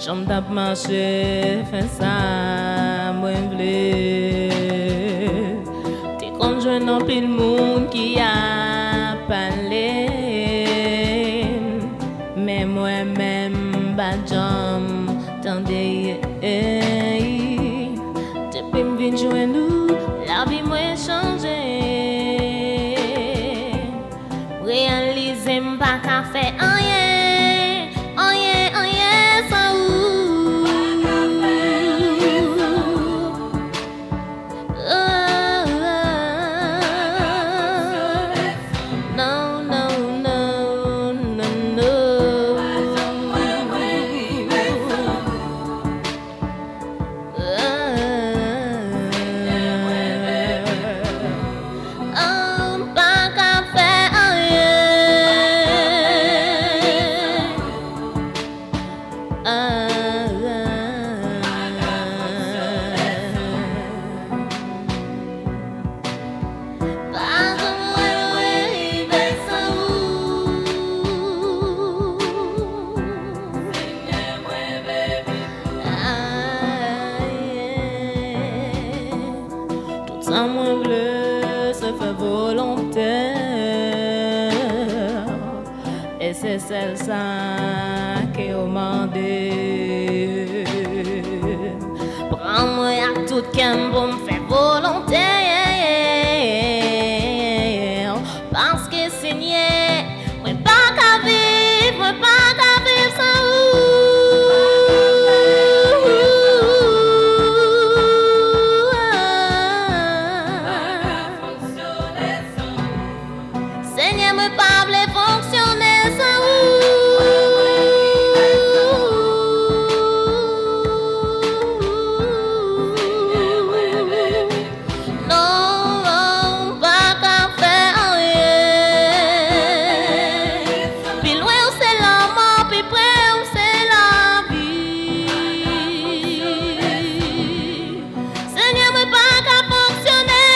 j'aime tape marcher, fais ça, moi v'lais. T'es comme je n'en pile monde qui a parlé, mais moi-même, pas j'aime t'entendre. Depuis m'vin jouer nous, la vie m'a changé. Réaliser m'pas qu'à faire rien, rien, rien sans ou. Non, non, non, non, non. Pas qu'à faire rien. Tout ça moi bleu se fait volontaire et c'est celle-là qui au mandé. Prends-moi à tout qu'un pour me faire volontaire parce que Seigneur, moi pas qu'à vivre, moi pas qu'à vivre sans Seigneur, me parle fonctionner sans non, pas qu'à faire rien. Puis loin où c'est la mort, puis près où c'est la vie. Seigneur, me pas qu'à fonctionner.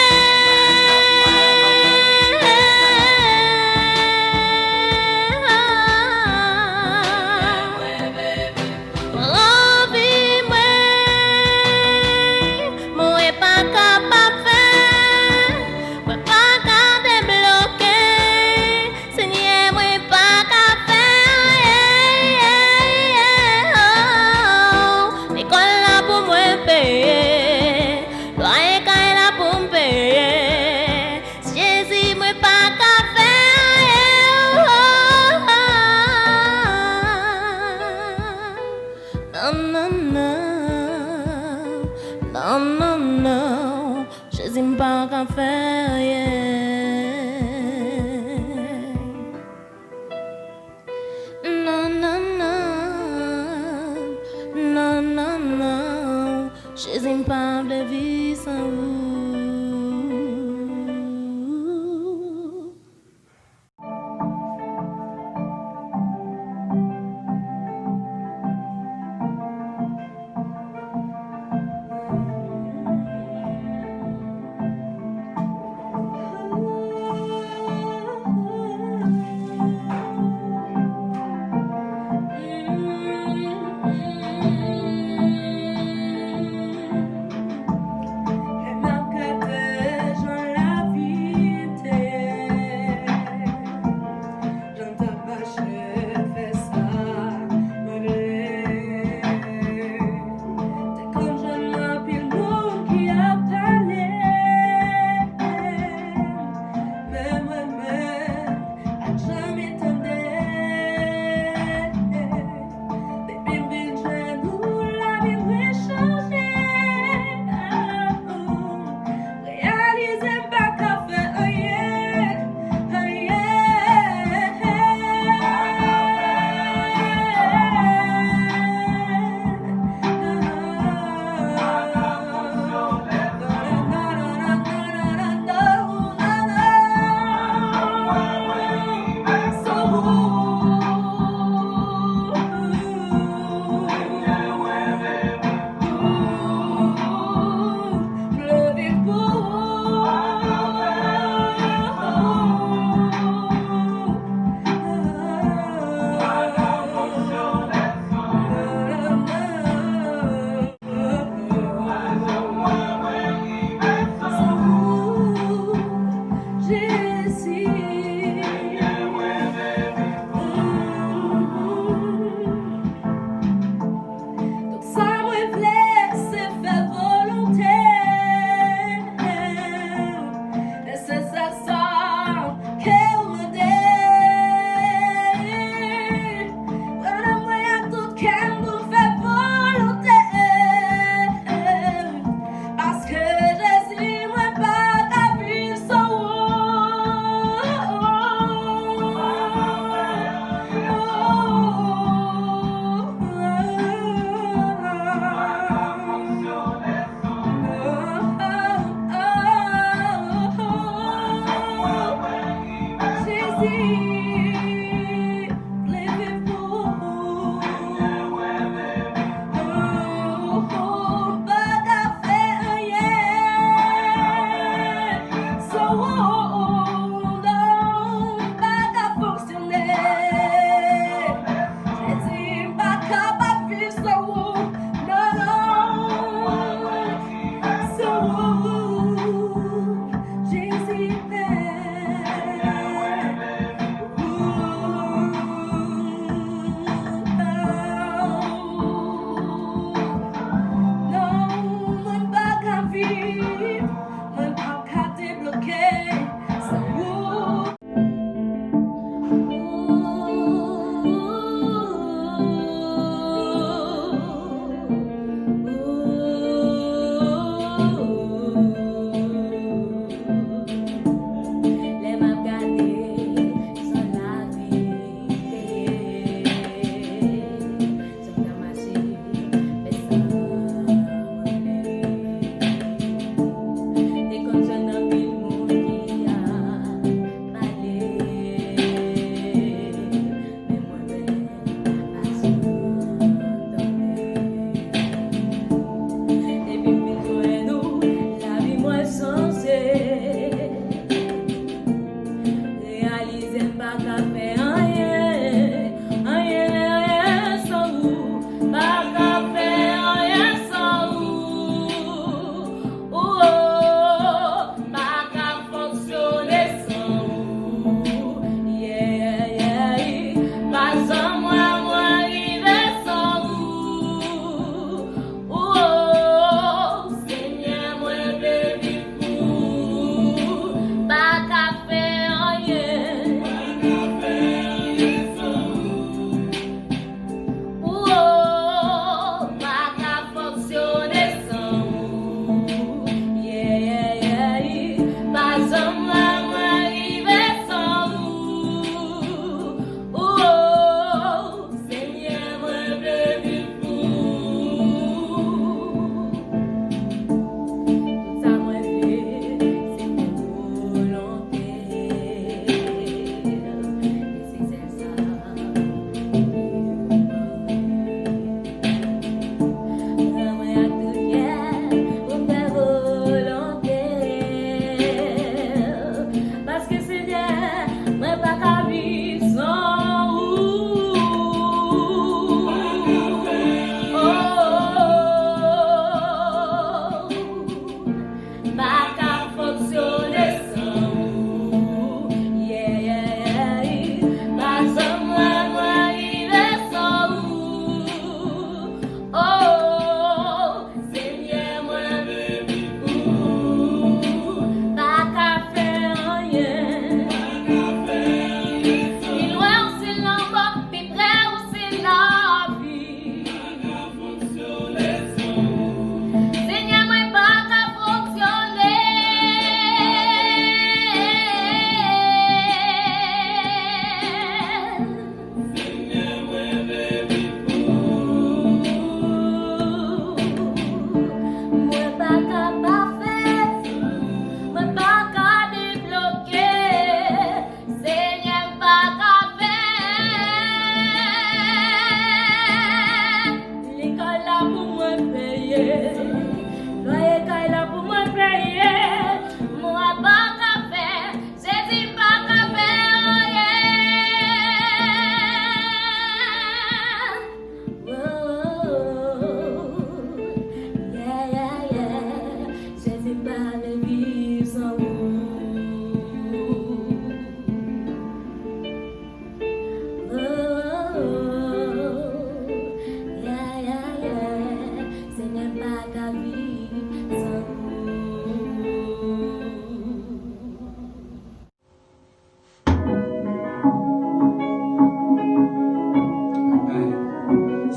Non, non, non, je n'aime pas qu'à faire rien. Non, non, non, non, non, non, je n'aime pas la vie sans vous. And now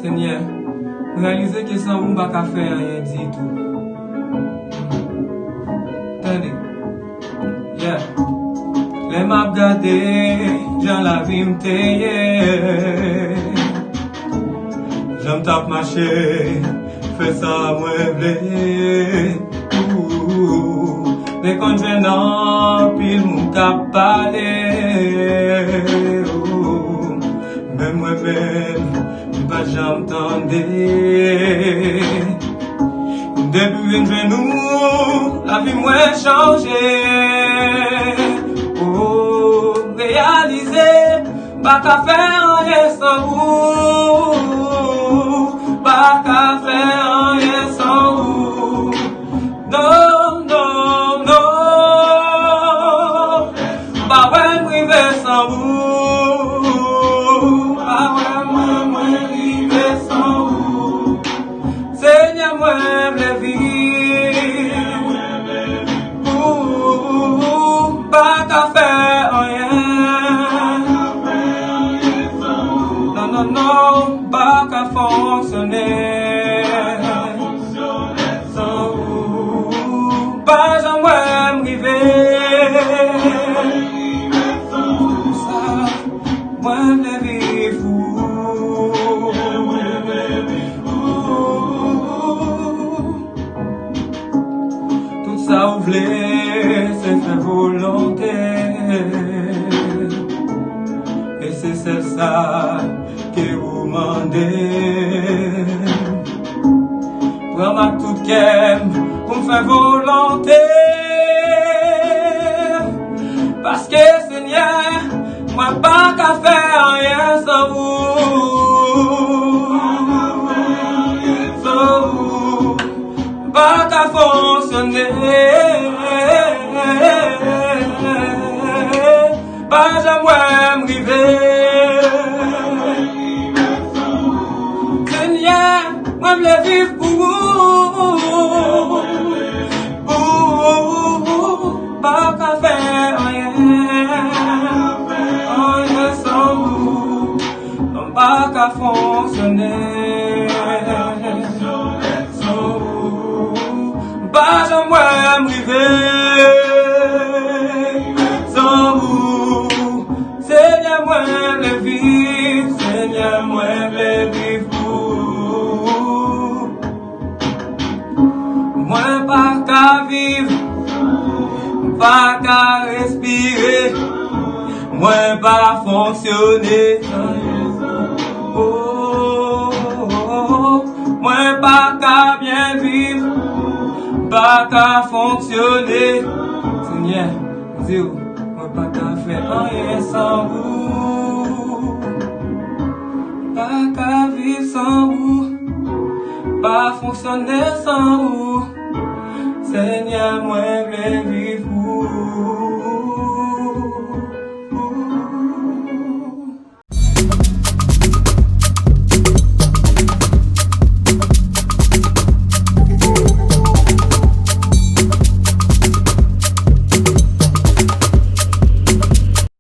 Seigneur, réaliser que sans vous, pas qu'à faire rien du tout. Attendez. Yeah. Les m'a gardé, j'en la vie m'taillé. J'aime tape marcher, fais ça moi blé. Mais quand je n'en pile mon cap parler. Même moi-même, pas j'entendais. Depuis une nous, la vie m'a changé. Oh, réaliser, pas qu'à faire rien sans vous. Pas qu'à faire rien sans vous. Non, non, non. Pas ouais, privé sans vous. Pas ouais, moi, privé sans vous. Seigneur, moi, la vie. Pas qu'à faire rien. Non, non, non, pas qu'à fonctionner. Sans vous, pas jamais m'river. Ça, moi, la vie fou. Tout ça vous voulez, c'est fait volonté. Et c'est celle-ça que vous demandez. Prends ma toute qu'aime pour me faire volonté. Parce que Seigneur, moi pas qu'à faire rien sans vous. Sans vous, pas qu'à fonctionner. Pas jamais m'river. Seigneur, moi me vivre pour vous. Pas qu'à faire rien. Rien sans vous. Pas qu'à fonctionner. Sans vous. Pas jamais m'river. Sans vous. Seigneur, moi le vivre. Seigneur, moi le vivre pour vous. Moi pas qu'à vivre. Pas qu'à respirer. Moi pas fonctionner. Oh, oh, oh. Moi pas qu'à bien vivre. Pas qu'à fonctionner. Seigneur, dis moi pas qu'à faire rien sans vous. Pas qu'à vivre sans vous. Pas fonctionner sans vous. Seigneur, moi